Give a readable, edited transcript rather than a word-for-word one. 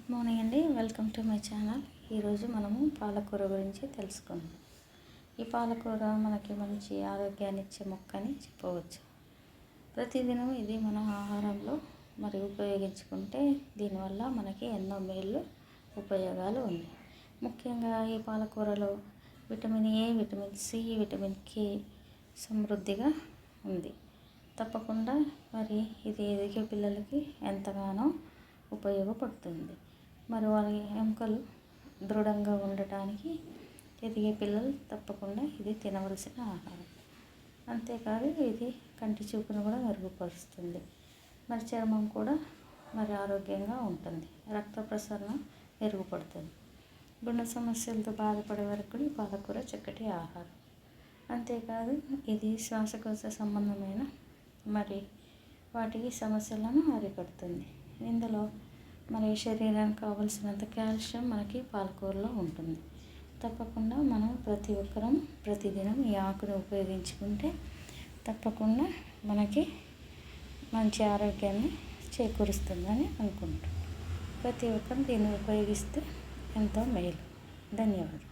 Good morning అండి. Welcome to my channel. ఈరోజు మనము పాలకూర గురించి తెలుసుకుందాం. ఈ పాలకూర మనకి మంచి ఆరోగ్యాన్ని ఇచ్చే మొక్క అని చెప్పవచ్చు. ప్రతిదినం ఇది మన ఆహారంలో ఉపయోగించుకుంటే దీనివల్ల మనకి ఎన్నో మేళ్ళు ఉపయోగాలు ఉన్నాయి. ముఖ్యంగా ఈ పాలకూరలో vitamin A, vitamin C, vitamin K సమృద్ధిగా ఉంది. తప్పకుండా ఇది ఎదిగే పిల్లలకి ఎంతగానో ఉపయోగపడుతుంది. వాళ్ళ ఎముకలు దృఢంగా ఉండటానికి ఎదిగే పిల్లలు తప్పకుండా ఇది తినవలసిన ఆహారం. అంతేకాదు ఇది కంటి చూపును కూడా మెరుగుపరుస్తుంది. చర్మం కూడా ఆరోగ్యంగా ఉంటుంది. రక్త ప్రసరణ మెరుగుపడుతుంది. గుండె సమస్యలతో బాధపడే వరకు ఈ పాలకూర చక్కటి ఆహారం. అంతేకాదు ఇది శ్వాసకోశ సంబంధమైన వాటికి సమస్యలను అరికడుతుంది. ఇందులో శరీరానికి కావలసినంత కాల్షియం మనకి పాలకూరలో ఉంటుంది. తప్పకుండా మనం ప్రతి ఒక్కరం ప్రతిదినం ఈ ఆకును ఉపయోగించుకుంటే తప్పకుండా మనకి మంచి ఆరోగ్యాన్ని చేకూరుస్తుందని అనుకుంటున్నాను. ప్రతి ఒక్కరు దీన్ని ఉపయోగిస్తే ఎంతో మేలు. ధన్యవాదాలు.